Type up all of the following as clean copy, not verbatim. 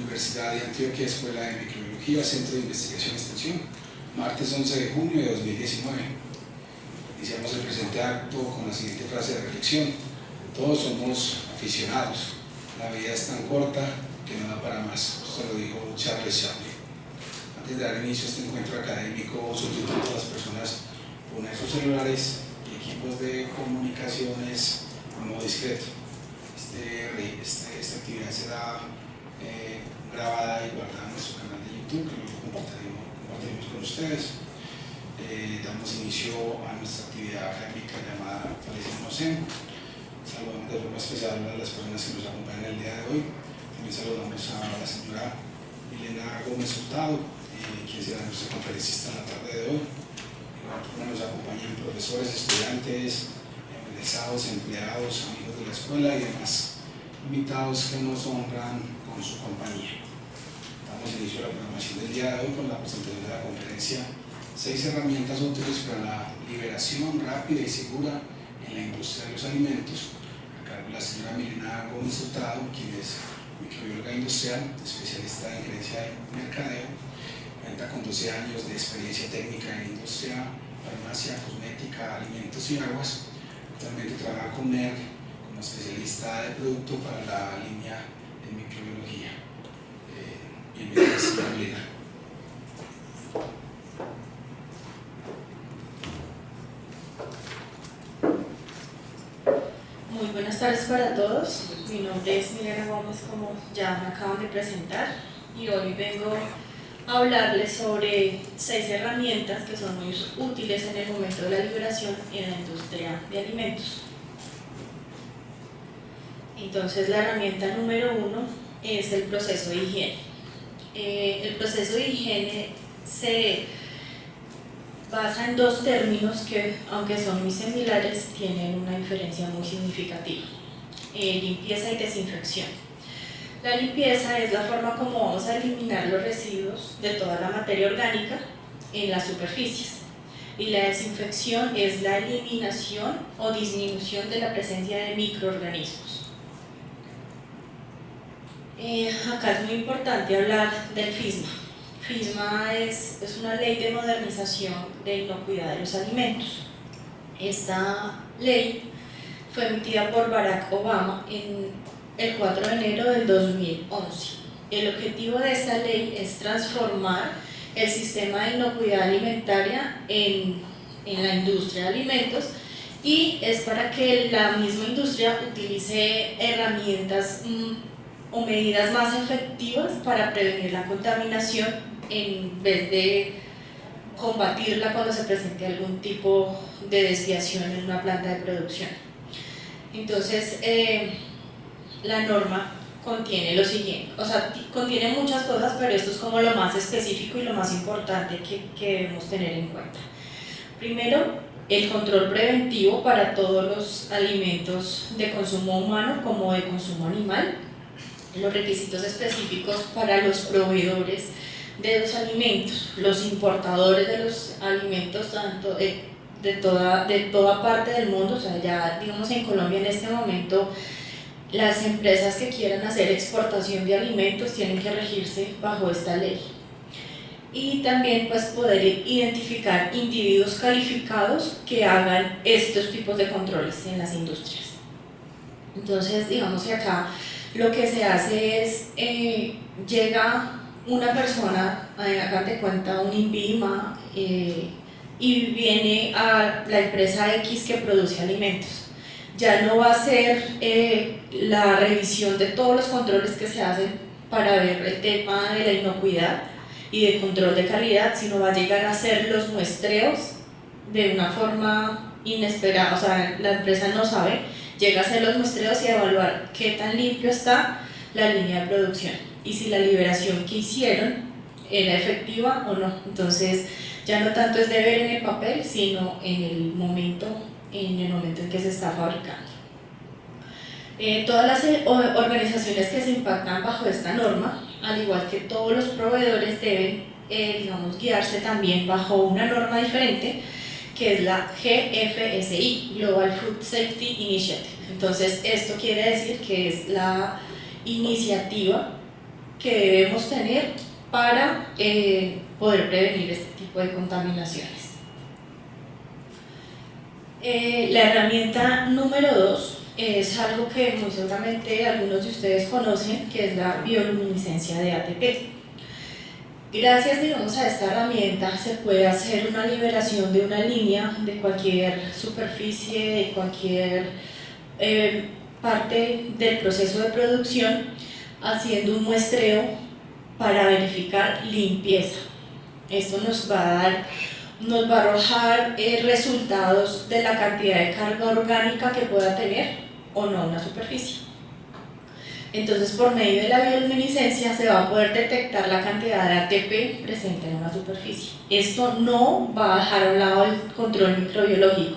Universidad de Antioquia, Escuela de Microbiología, Centro de Investigación y Extensión, martes 11 de junio de 2019. Iniciamos el presente acto con la siguiente frase de reflexión: todos somos aficionados, la vida es tan corta que no da para más. Esto lo dijo Charles Chaplin. Antes de dar inicio a este encuentro académico, solicito a todas las personas poner sus celulares y equipos de comunicaciones en modo discreto. Esta actividad será grabada y guardada en nuestro canal de YouTube, que lo compartiremos con ustedes. Damos inicio a nuestra actividad académica llamada Actualicemos. Saludamos de forma especial a las personas que nos acompañan el día de hoy. También saludamos a la señora Milena Gómez Hurtado, quien será nuestra conferencista en la tarde de hoy. Nos acompañan profesores, estudiantes, egresados, empleados, amigos de la escuela y demás invitados que nos honran con su compañía. Damos inicio a la programación del día de hoy con la presentación de la conferencia 6 herramientas útiles para la liberación rápida y segura en la industria de los alimentos, a cargo de la señora Milena Gómez Hurtado, quien es microbióloga industrial, especialista en gerencia de mercadeo. Cuenta con 12 años de experiencia técnica en industria, farmacia, cosmética, alimentos y aguas. Actualmente trabaja con Merck como especialista de producto para la línea de microbiología. Bienvenida, señora Milena. Muy buenas tardes para todos. Mi nombre es Milena Gómez, como ya me acaban de presentar, y hoy vengo a hablarles sobre 6 herramientas que son muy útiles en el momento de la liberación en la industria de alimentos. Entonces, la herramienta número 1 es el proceso de higiene. El proceso de higiene se basa en 2 términos que, aunque son muy similares, tienen una diferencia muy significativa: limpieza y desinfección. La limpieza es la forma como vamos a eliminar los residuos de toda la materia orgánica en las superficies, y la desinfección es la eliminación o disminución de la presencia de microorganismos. Acá es muy importante hablar del FISMA. FISMA es una ley de modernización de inocuidad de los alimentos. Esta ley fue emitida por Barack Obama en el 4 de enero del 2011. El objetivo de esta ley es transformar el sistema de inocuidad alimentaria en la industria de alimentos, y es para que la misma industria utilice herramientas o medidas más efectivas para prevenir la contaminación en vez de combatirla cuando se presente algún tipo de desviación en una planta de producción. Entonces, la norma contiene lo siguiente, o sea, contiene muchas cosas, pero esto es como lo más específico y lo más importante que debemos tener en cuenta. Primero, el control preventivo para todos los alimentos de consumo humano como de consumo animal. Los requisitos específicos para los proveedores de los alimentos, los importadores de los alimentos, tanto de toda parte del mundo. O sea, ya digamos en Colombia en este momento las empresas que quieran hacer exportación de alimentos tienen que regirse bajo esta ley. Y también pues poder identificar individuos calificados que hagan estos tipos de controles en las industrias. Entonces, digamos que acá lo que se hace es, llega una persona, hagan de cuenta un INVIMA, y viene a la empresa X que produce alimentos. Ya no va a ser la revisión de todos los controles que se hacen para ver el tema de la inocuidad y de control de calidad, sino va a llegar a hacer los muestreos de una forma inesperada. O sea, la empresa no sabe, llega a hacer los muestreos y a evaluar qué tan limpio está la línea de producción y si la liberación que hicieron era efectiva o no. Entonces ya no tanto es de ver en el papel, sino en el momento en que se está fabricando. Todas las organizaciones que se impactan bajo esta norma, al igual que todos los proveedores, deben guiarse también bajo una norma diferente, que es la GFSI, Global Food Safety Initiative. Entonces, esto quiere decir que es la iniciativa que debemos tener para poder prevenir este tipo de contaminaciones. La herramienta número 2 es algo que muy seguramente algunos de ustedes conocen, que es la bioluminiscencia de ATP. Gracias, digamos, a esta herramienta se puede hacer una liberación de una línea de cualquier superficie, de cualquier parte del proceso de producción, haciendo un muestreo para verificar limpieza. Esto nos va a arrojar resultados de la cantidad de carga orgánica que pueda tener o no una superficie. Entonces, por medio de la bioluminiscencia se va a poder detectar la cantidad de ATP presente en una superficie. Esto no va a dejar a un lado el control microbiológico.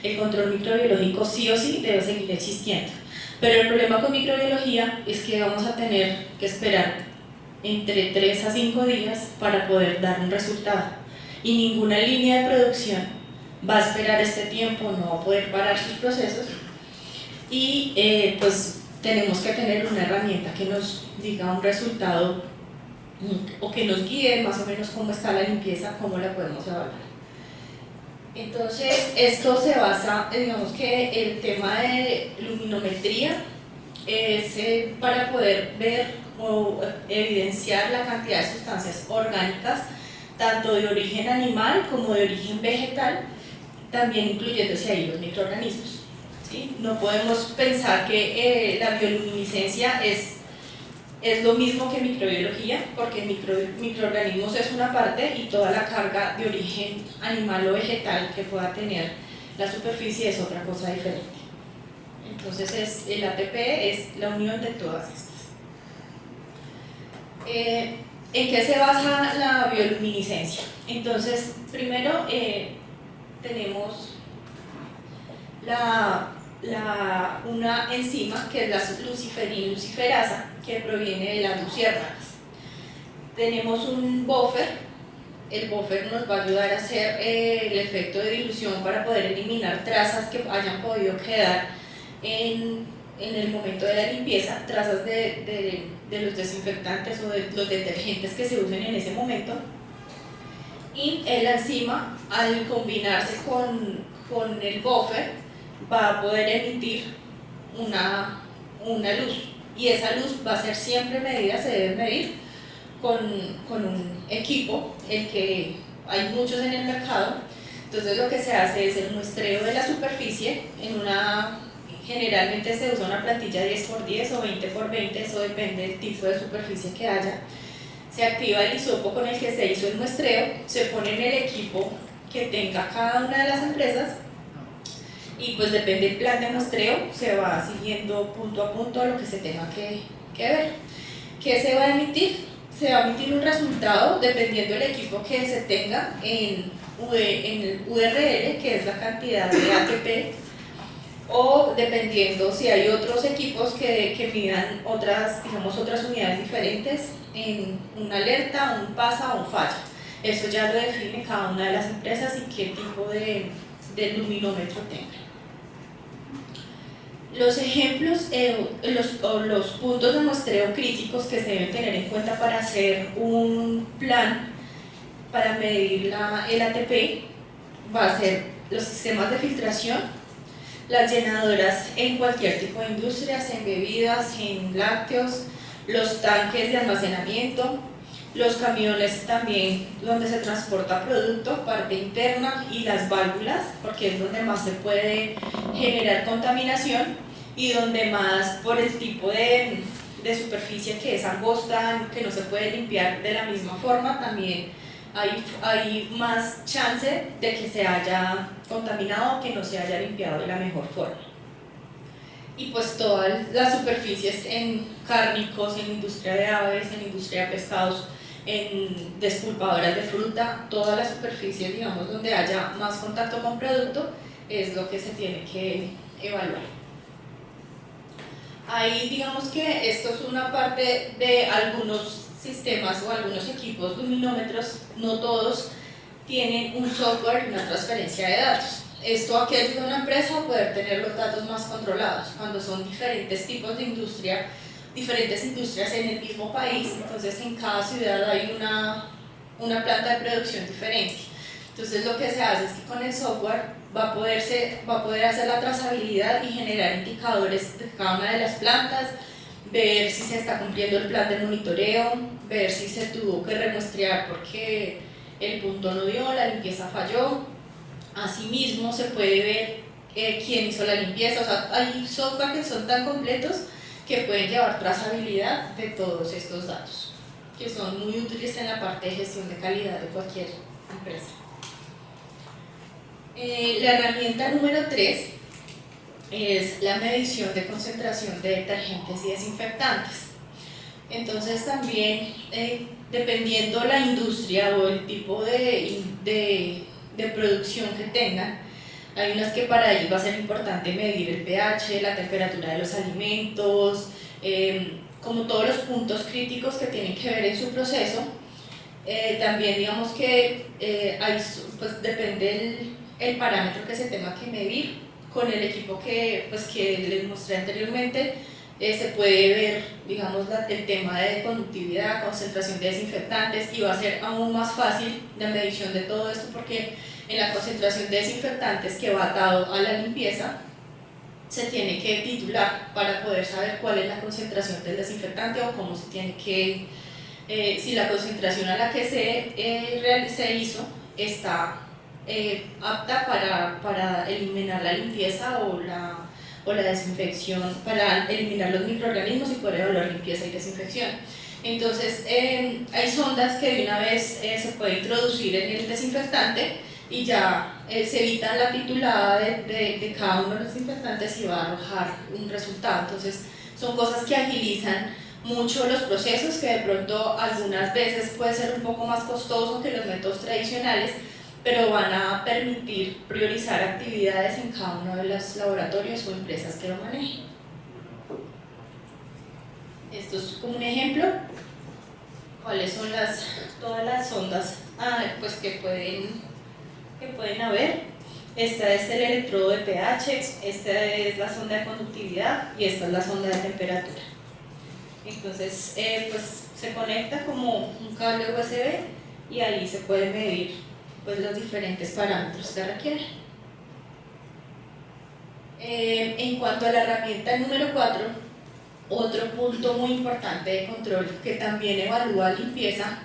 El control microbiológico sí o sí debe seguir existiendo. Pero el problema con microbiología es que vamos a tener que esperar entre 3 a 5 días para poder dar un resultado. Y ninguna línea de producción va a esperar este tiempo, no va a poder parar sus procesos. Y pues tenemos que tener una herramienta que nos diga un resultado o que nos guíe más o menos cómo está la limpieza, cómo la podemos evaluar. Entonces, esto se basa, digamos que el tema de luminometría es para poder ver o evidenciar la cantidad de sustancias orgánicas, tanto de origen animal como de origen vegetal, también incluyéndose ahí los microorganismos. ¿Sí? No podemos pensar que la bioluminiscencia es lo mismo que microbiología, porque microorganismos es una parte y toda la carga de origen animal o vegetal que pueda tener la superficie es otra cosa diferente. Entonces el ATP es la unión de todas estas. ¿En qué se basa la bioluminiscencia? Entonces, primero tenemos una enzima que es la luciferina luciferasa, que proviene de las luciérnagas. Tenemos un buffer. El buffer nos va a ayudar a hacer el efecto de dilución para poder eliminar trazas que hayan podido quedar en el momento de la limpieza, trazas de los desinfectantes o de los detergentes que se usen en ese momento. Y la enzima, al combinarse con el buffer, va a poder emitir una luz, y esa luz va a ser siempre medida, se debe medir con un equipo, el que hay muchos en el mercado. Entonces lo que se hace es el muestreo de la superficie generalmente se usa una plantilla 10×10 o 20×20, eso depende del tipo de superficie que haya. Se activa el hisopo con el que se hizo el muestreo, se pone en el equipo que tenga cada una de las empresas, y pues depende del plan de muestreo, se va siguiendo punto a punto lo que se tenga que ver. ¿Qué se va a emitir? Se va a emitir un resultado dependiendo del equipo que se tenga en el URL, que es la cantidad de ATP, o dependiendo si hay otros equipos que midan otras unidades diferentes, en una alerta, un pasa o un falla. Eso ya lo define cada una de las empresas y qué tipo de luminómetro tenga. Los ejemplos o los puntos de muestreo críticos que se deben tener en cuenta para hacer un plan para medir el ATP va a ser los sistemas de filtración, las llenadoras en cualquier tipo de industrias, en bebidas, en lácteos, los tanques de almacenamiento, los camiones también donde se transporta producto, parte interna, y las válvulas, porque es donde más se puede generar contaminación y donde más, por el tipo de superficie que es angosta, que no se puede limpiar de la misma forma, también hay más chance de que se haya contaminado o que no se haya limpiado de la mejor forma. Y pues todas las superficies en cárnicos, en industria de aves, en industria de pescados, en despulpadoras de fruta, todas las superficies, digamos, donde haya más contacto con producto, es lo que se tiene que evaluar. Ahí digamos que esto es una parte de algunos sistemas o algunos equipos luminómetros, no todos tienen un software y una transferencia de datos. Esto aquí ayuda a una empresa a poder tener los datos más controlados. Cuando son diferentes tipos de industria diferentes industrias en el mismo país, entonces en cada ciudad hay una planta de producción diferente. Entonces lo que se hace es que con el software va a poder hacer la trazabilidad y generar indicadores de cada una de las plantas, ver si se está cumpliendo el plan de monitoreo, ver si se tuvo que remuestrear porque el punto no dio, la limpieza falló. Asimismo se puede ver quién hizo la limpieza, o sea, hay software que son tan completos que pueden llevar trazabilidad de todos estos datos, que son muy útiles en la parte de gestión de calidad de cualquier empresa. La herramienta número 3 es la medición de concentración de detergentes y desinfectantes. Entonces también, dependiendo la industria o el tipo de producción que tengan, hay unas que para ellos va a ser importante medir el pH, la temperatura de los alimentos, como todos los puntos críticos que tienen que ver en su proceso. También digamos que pues depende el parámetro que se tenga que medir. Con el equipo que les mostré anteriormente, se puede ver, digamos, el tema de conductividad, concentración de desinfectantes, y va a ser aún más fácil la medición de todo esto porque en la concentración de desinfectantes que va atado a la limpieza se tiene que titular para poder saber cuál es la concentración del desinfectante o cómo se tiene que, si la concentración a la que se hizo está apta para eliminar la limpieza o la desinfección, para eliminar los microorganismos y poder evaluar limpieza y desinfección. Entonces hay sondas que de una vez se puede introducir en el desinfectante y ya se evita la titulada de cada uno de los desinfectantes y va a arrojar un resultado. Entonces son cosas que agilizan mucho los procesos, que de pronto algunas veces puede ser un poco más costoso que los métodos tradicionales, pero van a permitir priorizar actividades en cada uno de los laboratorios o empresas que lo manejen. Esto es como un ejemplo. ¿Cuáles son todas las sondas pues que pueden haber? Esta es el electrodo de pH, esta es la sonda de conductividad y esta es la sonda de temperatura. Entonces pues se conecta como un cable USB y ahí se puede medir pues los diferentes parámetros que requieren. En cuanto a la herramienta número 4, otro punto muy importante de control que también evalúa limpieza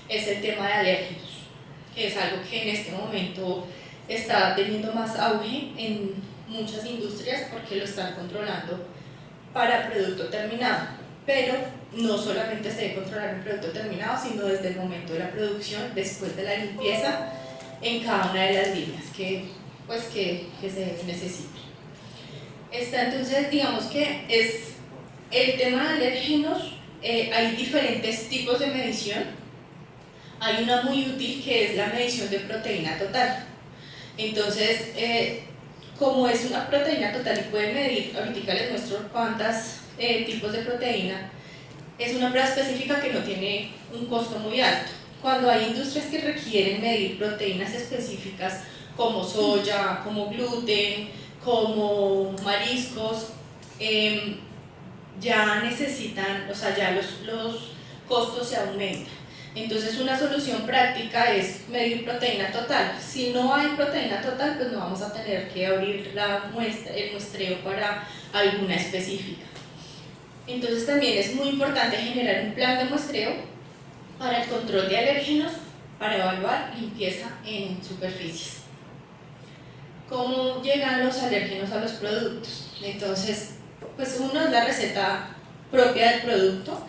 es el tema de alérgenos, que es algo que en este momento está teniendo más auge en muchas industrias porque lo están controlando para producto terminado, pero no solamente se debe controlar el producto terminado, sino desde el momento de la producción, después de la limpieza, en cada una de las líneas que se necesite. Entonces, digamos que es el tema de alérgenos. Hay diferentes tipos de medición. Hay una muy útil que es la medición de proteína total. Entonces, como es una proteína total y puede medir, ahorita les muestro cuántos tipos de proteína, es una prueba específica que no tiene un costo muy alto. Cuando hay industrias que requieren medir proteínas específicas como soya, como gluten, como mariscos, ya necesitan, o sea, ya los costos se aumentan. Entonces una solución práctica es medir proteína total. Si no hay proteína total, pues no vamos a tener que abrir el muestreo para alguna específica. Entonces también es muy importante generar un plan de muestreo para el control de alérgenos, para evaluar limpieza en superficies. ¿Cómo llegan los alérgenos a los productos? Entonces, pues uno es la receta propia del producto,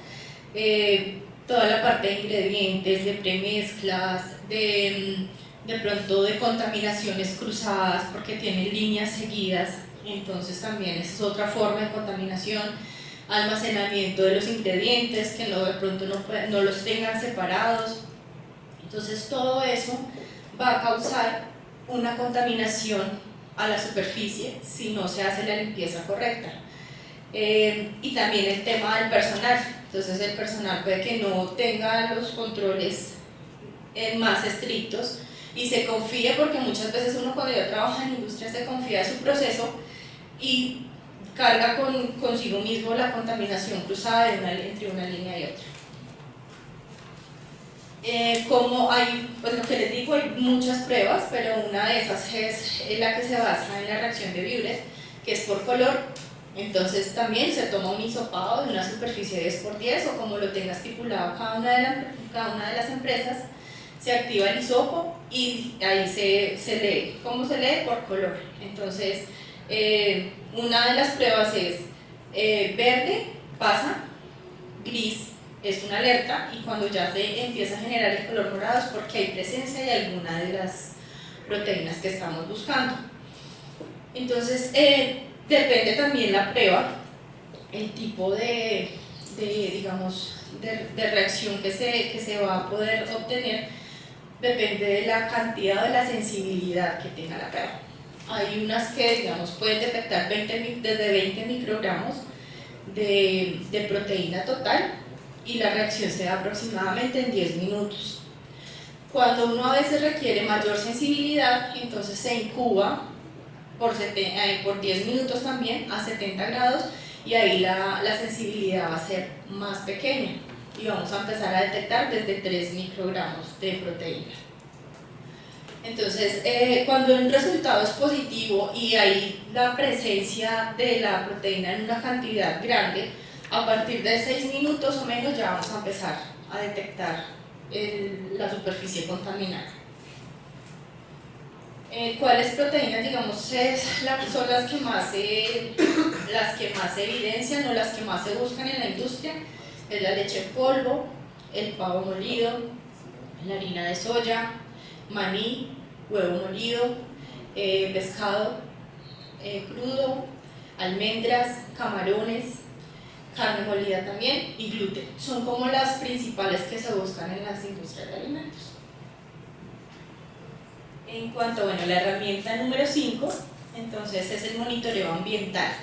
toda la parte de ingredientes, de premezclas, de pronto de contaminaciones cruzadas porque tienen líneas seguidas, entonces también esa es otra forma de contaminación. Almacenamiento de los ingredientes, que de pronto no los tengan separados. Entonces todo eso va a causar una contaminación a la superficie si no se hace la limpieza correcta. Y también el tema del personal. Entonces el personal puede que no tenga los controles más estrictos y se confía, porque muchas veces uno cuando ya trabaja en industria se confía de su proceso y carga consigo mismo la contaminación cruzada entre una línea y otra. Como hay, pues lo que les digo, hay muchas pruebas, pero una de esas es la que se basa en la reacción de Biuret, que es por color. Entonces también se toma un hisopado de una superficie 10×10 o como lo tenga estipulado cada una de las empresas, se activa el hisopo y ahí se lee. ¿Cómo se lee? Por color. Entonces una de las pruebas es verde, pasa, gris es una alerta, y cuando ya se empieza a generar el color morado es porque hay presencia de alguna de las proteínas que estamos buscando. Entonces depende también la prueba, el tipo de reacción que se va a poder obtener, depende de la cantidad o de la sensibilidad que tenga la prueba. Hay unas que, digamos, pueden detectar desde 20 microgramos de proteína total, y la reacción se da aproximadamente en 10 minutos. Cuando uno a veces requiere mayor sensibilidad, entonces se incuba por 10 minutos también a 70 grados, y ahí la sensibilidad va a ser más pequeña y vamos a empezar a detectar desde 3 microgramos de proteína. Entonces, cuando el resultado es positivo y hay la presencia de la proteína en una cantidad grande, a partir de 6 minutos o menos ya vamos a empezar a detectar la superficie contaminada. ¿Cuáles proteínas, digamos, son las que más se evidencian o las que más se buscan en la industria? Es la leche en polvo, el pavo molido, la harina de soya, maní, huevo molido, pescado crudo, almendras, camarones, carne molida también y gluten. Son como las principales que se buscan en las industrias de alimentos. En cuanto a la herramienta número 5, entonces es el monitoreo ambiental.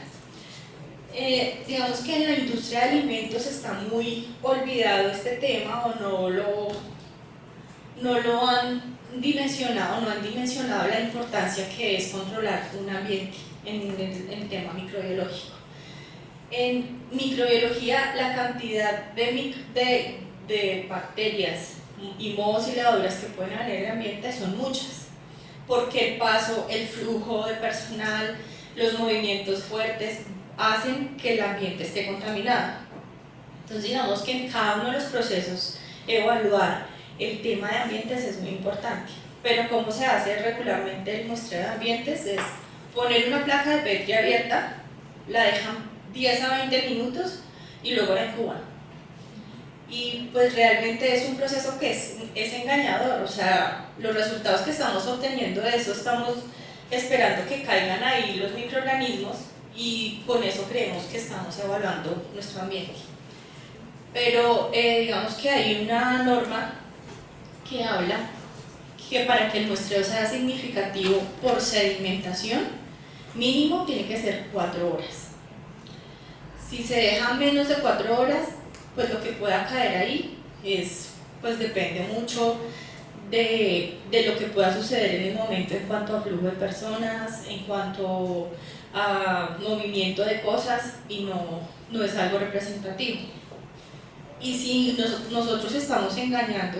Digamos que en la industria de alimentos está muy olvidado este tema, o no lo han dimensionado, no han dimensionado la importancia que es controlar un ambiente en el tema microbiológico. En microbiología, la cantidad de bacterias y mohos y levaduras que pueden haber en el ambiente son muchas, porque el paso, el flujo de personal, los movimientos fuertes hacen que el ambiente esté contaminado. Entonces digamos que en cada uno de los procesos evaluar el tema de ambientes es muy importante, pero cómo se hace regularmente el muestreo de ambientes es poner una placa de Petri abierta, la dejan 10 a 20 minutos y luego la incuban. Y pues realmente es un proceso que es engañador, o sea, los resultados que estamos obteniendo de eso, estamos esperando que caigan ahí los microorganismos y con eso creemos que estamos evaluando nuestro ambiente. Pero digamos que hay una norma que habla que para que el muestreo sea significativo por sedimentación, mínimo tiene que ser 4 horas. Si se deja menos de 4 horas, pues lo que pueda caer ahí pues depende mucho de lo que pueda suceder en el momento en cuanto a flujo de personas, en cuanto a movimiento de cosas, y no es algo representativo. Y si nosotros estamos engañando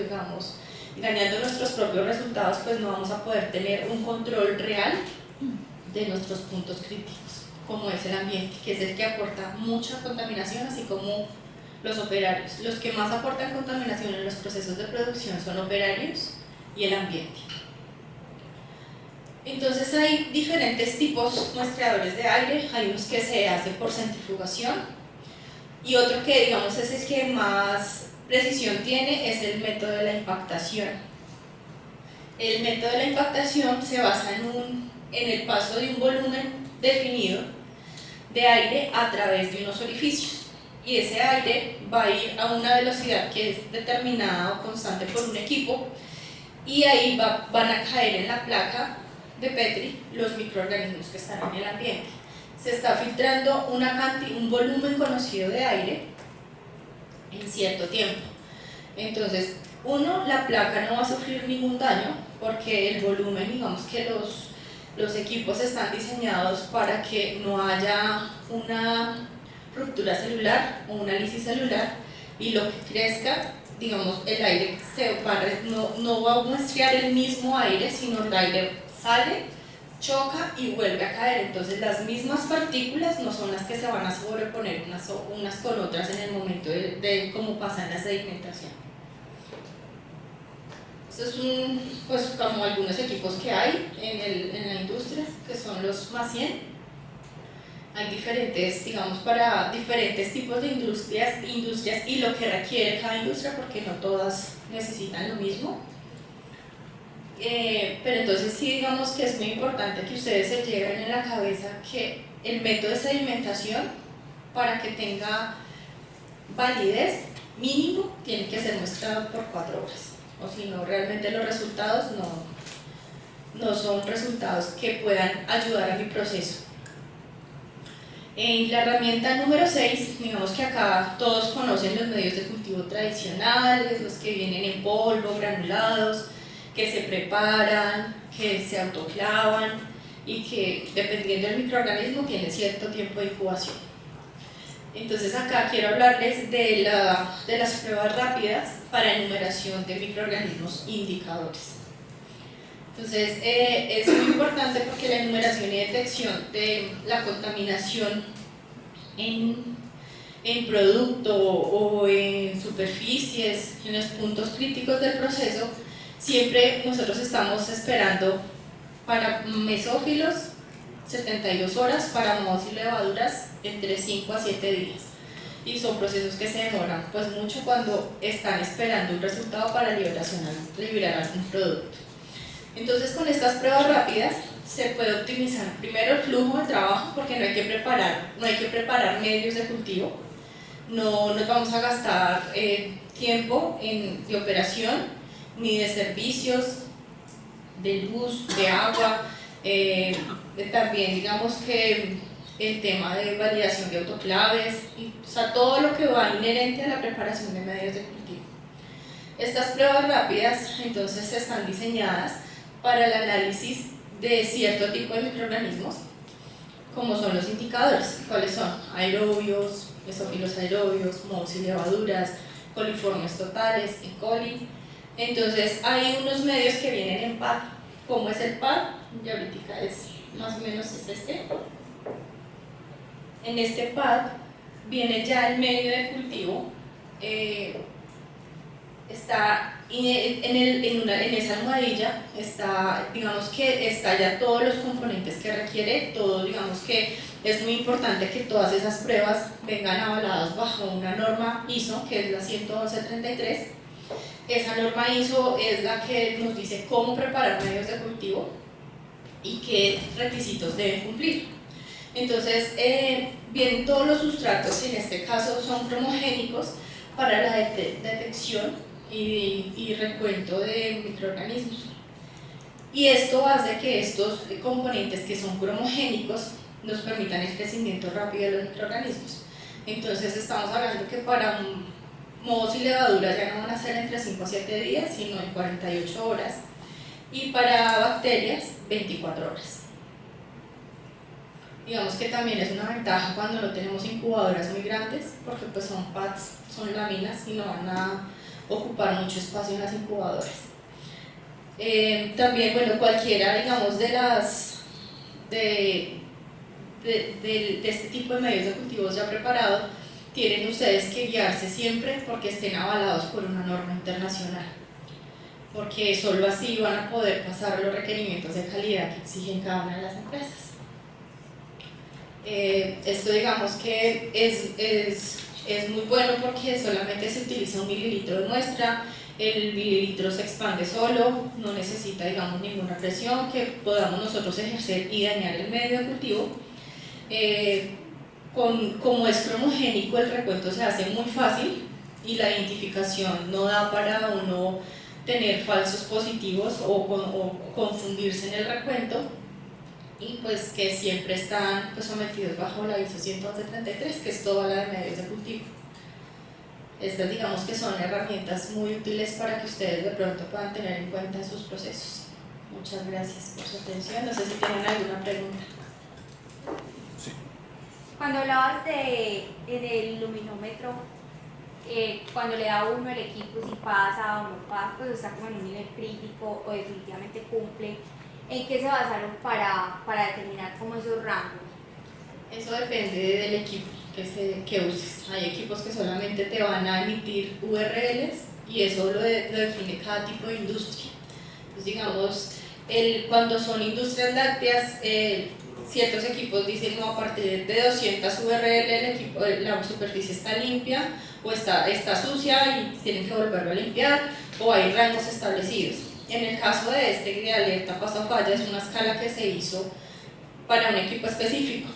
nuestros propios resultados, pues no vamos a poder tener un control real de nuestros puntos críticos, como es el ambiente, que es el que aporta mucha contaminación, así como los operarios. Los que más aportan contaminación en los procesos de producción son operarios y el ambiente. Entonces hay diferentes tipos muestreadores de aire. Hay unos que se hacen por centrifugación y otro que digamos es el que más precisión tiene, es el método de la impactación. El método de la impactación se basa en el paso de un volumen definido de aire a través de unos orificios, y ese aire va a ir a una velocidad que es determinada o constante por un equipo, y ahí van a caer en la placa de Petri los microorganismos que están en el ambiente. Se está filtrando un volumen conocido de aire en cierto tiempo. Entonces, la placa no va a sufrir ningún daño porque el volumen, digamos que Los equipos están diseñados para que no haya una ruptura celular o una lisis celular, y lo que crezca, digamos, el aire no va a muestrear el mismo aire, sino el aire sale, choca y vuelve a caer. Entonces las mismas partículas no son las que se van a sobreponer unas con otras en el momento de cómo pasa en la sedimentación. Esto es pues como algunos equipos que hay en la industria, que son los MAS 100. Hay diferentes, digamos, para diferentes tipos de industrias y lo que requiere cada industria, porque no todas necesitan lo mismo. Pero entonces sí, digamos que es muy importante que ustedes se lleven en la cabeza que el método de sedimentación, para que tenga validez mínimo, tiene que ser muestrado por 4 horas, o si no, realmente los resultados no son resultados que puedan ayudar a mi proceso. La herramienta número 6, digamos que acá todos conocen los medios de cultivo tradicionales, los que vienen en polvo, granulados, que se preparan, que se autoclavan y que, dependiendo del microorganismo, tienen cierto tiempo de incubación. Entonces acá quiero hablarles de las pruebas rápidas para enumeración de microorganismos indicadores. Entonces es muy importante porque la enumeración y detección de la contaminación en producto o en superficies, en los puntos críticos del proceso, siempre nosotros estamos esperando para mesófilos 72 horas, para mohos y levaduras entre 5 a 7 días. Y son procesos que se demoran pues mucho cuando están esperando un resultado para liberar algún producto. Entonces con estas pruebas rápidas se puede optimizar primero el flujo de trabajo, porque no hay que preparar medios de cultivo, no nos vamos a gastar tiempo de operación, ni de servicios, de luz, de agua, también digamos que el tema de validación de autoclaves, o sea, todo lo que va inherente a la preparación de medios de cultivo. Estas pruebas rápidas entonces están diseñadas para el análisis de cierto tipo de microorganismos, como son los indicadores. ¿Cuáles son? Aerobios, mesófilos aerobios, mohos y levaduras, coliformes totales, E. coli. Entonces hay unos medios que vienen en PAD. ¿Cómo es el PAD? Ya ahorita es más o menos este. En este PAD viene ya el medio de cultivo, está en esa almohadilla, digamos que está ya todos los componentes que requiere, todo, digamos que es muy importante que todas esas pruebas vengan avaladas bajo una norma ISO, que es la 11133. Esa norma ISO es la que nos dice cómo preparar medios de cultivo y qué requisitos deben cumplir. Entonces, vienen todos los sustratos, y en este caso son cromogénicos, para la detección y recuento de microorganismos. Y esto hace que estos componentes que son cromogénicos nos permitan el crecimiento rápido de los microorganismos. Entonces estamos hablando que para mohos y levaduras ya no van a ser entre 5 a 7 días, sino en 48 horas, y para bacterias 24 horas. Digamos que también es una ventaja cuando no tenemos incubadoras muy grandes, porque pues son pads, son láminas y no van a ocupar mucho espacio en las incubadoras. También, bueno, cualquiera, digamos, de este tipo de medios de cultivos ya preparados, tienen ustedes que guiarse siempre porque estén avalados por una norma internacional, porque solo así van a poder pasar los requerimientos de calidad que exigen cada una de las empresas. Esto, digamos que es muy bueno porque solamente se utiliza 1 mililitro de muestra, el mililitro se expande solo, no necesita, digamos, ninguna presión que podamos nosotros ejercer y dañar el medio de cultivo. Como es cromogénico, el recuento se hace muy fácil y la identificación no da para uno tener falsos positivos o confundirse en el recuento, y pues que siempre están pues sometidos bajo la ISO 11133, que es toda la de medios de cultivo. Estas, digamos que son herramientas muy útiles para que ustedes de pronto puedan tener en cuenta en sus procesos. Muchas gracias por su atención. No sé si tienen alguna pregunta. Sí. Cuando hablabas del luminómetro, cuando le da uno el equipo, si pasa o no pasa, pues está como en un nivel crítico o definitivamente cumple. ¿En qué se basaron para determinar como esos rangos? Eso depende del equipo que uses. Hay equipos que solamente te van a emitir URLs y eso lo define cada tipo de industria. Entonces, digamos, cuando son industrias lácteas, ciertos equipos dicen no, a partir de 200 URL la superficie está limpia o está sucia y tienen que volverlo a limpiar, o hay rangos establecidos. En el caso de de alerta paso a falla, es una escala que se hizo para un equipo específico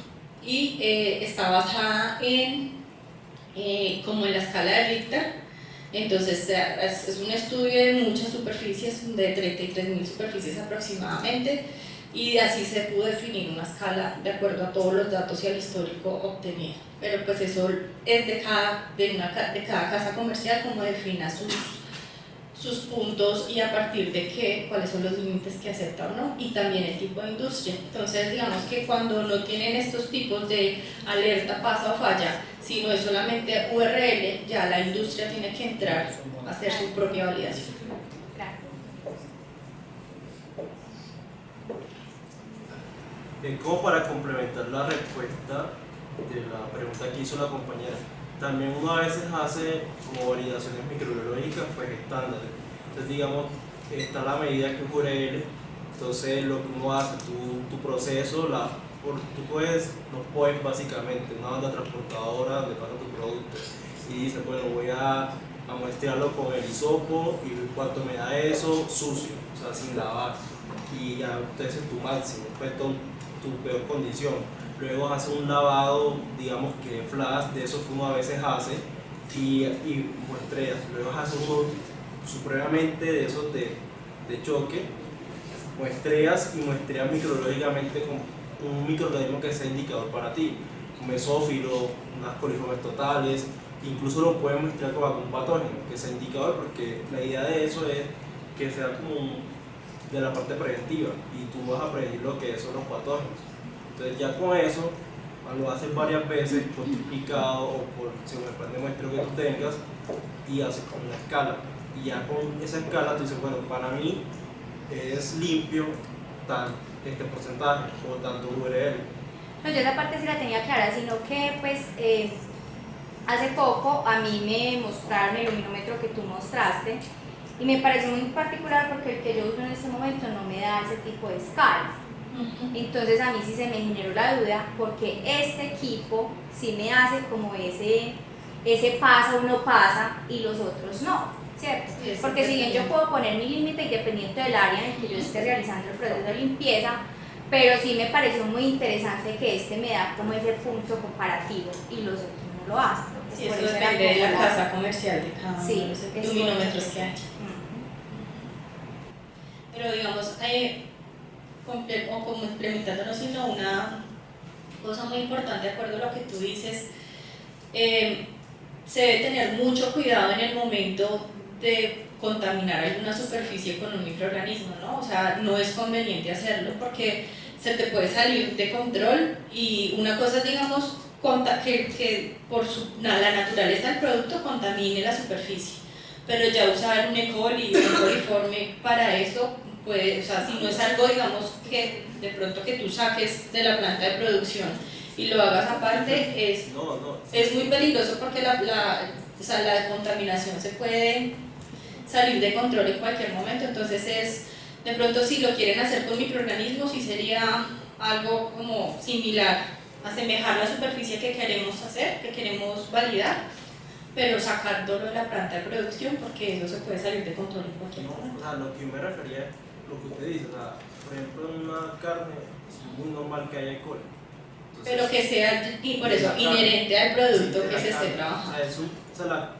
y está basada como en la escala de Richter. Entonces es un estudio de muchas superficies, de 33.000 superficies aproximadamente, y así se pudo definir una escala de acuerdo a todos los datos y al histórico obtenido. Pero pues eso es de cada casa comercial como defina sus puntos y a partir de cuáles son los límites que acepta o no, y también el tipo de industria. Entonces digamos que cuando no tienen estos tipos de alerta, paso o falla, sino es solamente URL, ya la industria tiene que entrar a hacer su propia validación. Como para complementar la respuesta de la pregunta que hizo la compañera, también uno a veces hace como validaciones microbiológicas pues estándares. Entonces digamos, está la medida que es URL, entonces lo que uno hace, tu proceso, tú puedes, los points básicamente, una banda transportadora donde pasa tu producto y dice, bueno, voy a muestrarlo con el hisopo y cuánto me da eso, sucio, o sea, sin lavar, y ya entonces es tu máximo, pues tu peor condición. Luego hace un lavado, digamos que flash, de eso que uno a veces hace, y muestreas. Luego hace uno supremamente de esos de choque, muestreas y muestreas microbiológicamente con un microorganismo que sea indicador para ti, un mesófilo, unas coliformes totales, incluso lo pueden muestrear con algún patógeno que sea indicador, porque la idea de eso es que sea como de la parte preventiva y tú vas a prevenir lo que son los patógenos. Entonces ya con eso lo haces varias veces por duplicado o según el plan de muestreo que tú tengas y haces con una escala, y ya con esa escala tú dices, bueno, para mí es limpio este porcentaje o tanto URL. No, yo esa parte sí la tenía clara, sino que pues hace poco a mí me mostraron el luminómetro que tú mostraste y me pareció muy particular porque el que yo uso en este momento no me da ese tipo de escala. Entonces a mí sí se me generó la duda porque este equipo sí me hace como ese pasa o no pasa y los otros no, ¿cierto? Sí, porque si bien yo puedo poner mi límite independiente del área en el que yo esté realizando el proceso de limpieza, pero sí me pareció muy interesante que este me da como ese punto comparativo y los otros no lo hacen. Sí, eso depende de la casa comercial de cada uno de los luminómetros que haya. Pero digamos, complementándonos, sino una cosa muy importante, de acuerdo a lo que tú dices, se debe tener mucho cuidado en el momento de contaminar alguna superficie con un microorganismo, ¿no? O sea, no es conveniente hacerlo porque se te puede salir de control, y una cosa es, digamos, que por la naturaleza del producto contamine la superficie, pero ya usar un E. coli o un coliforme para eso, pues, o sea, si no es algo, digamos, que de pronto que tú saques de la planta de producción y lo hagas aparte, es muy peligroso porque la contaminación se puede salir de control en cualquier momento. Entonces de pronto si lo quieren hacer con microorganismos, sí sería algo como similar, asemejar la superficie que queremos hacer, que queremos validar, pero sacándolo de la planta de producción porque eso se puede salir de control en cualquier momento. O sea, lo que yo me refería es lo que usted dice, o sea, por ejemplo, en una carne es muy normal que haya E. coli. Pero que sea, y por eso, inherente al producto que se esté trabajando.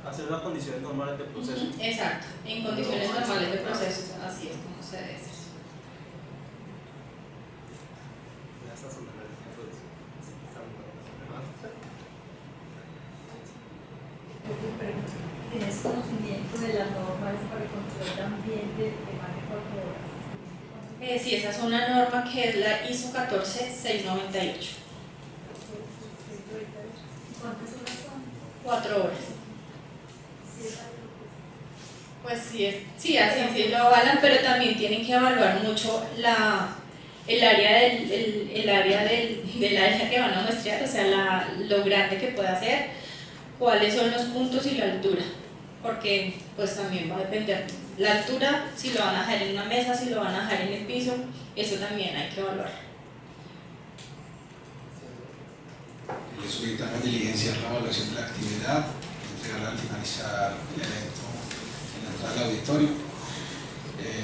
Hacer las condiciones normales del proceso. Exacto, en condiciones normales de proceso, así es como se debe hacer. ¿Tienes conocimiento de las normas para el control de ambiente de más de 4 horas? Sí, esa es una norma que es la ISO 14698. ¿Cuántas horas son? 4 horas. Sí, Pues sí, así sí lo avalan, pero también tienen que evaluar mucho el área del área que van a muestrear, o sea, lo grande que pueda ser, cuáles son los puntos y la altura, porque pues también va a depender la altura, si lo van a dejar en una mesa, si lo van a dejar en el piso, eso también hay que evaluar. Le solicitamos diligenciar la evaluación de la actividad, entregarla al finalizar el evento en la entrada del auditorio.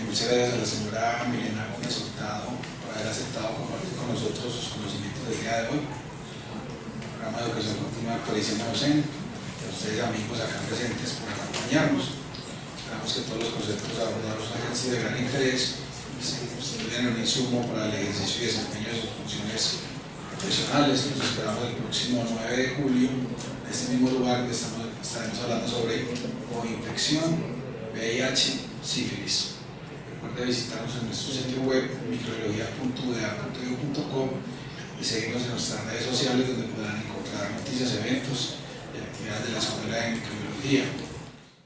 Muchas gracias a la señora Milena Gómez Hurtado por haber aceptado compartir con nosotros sus conocimientos del día de hoy. El programa de educación continua actualizando docente, y a ustedes amigos acá presentes por acompañarnos. Esperamos que todos los conceptos abordados hayan sido de gran interés y se constituyan un insumo para el ejercicio y desempeño de sus funciones profesionales. Los esperamos el próximo 9 de julio en este mismo lugar que estaremos hablando sobre coinfección, VIH, sífilis. Recuerde visitarnos en nuestro sitio web microbiología.udea.edu.co y seguirnos en nuestras redes sociales donde podrán encontrar noticias, eventos y actividades de la Escuela de Microbiología.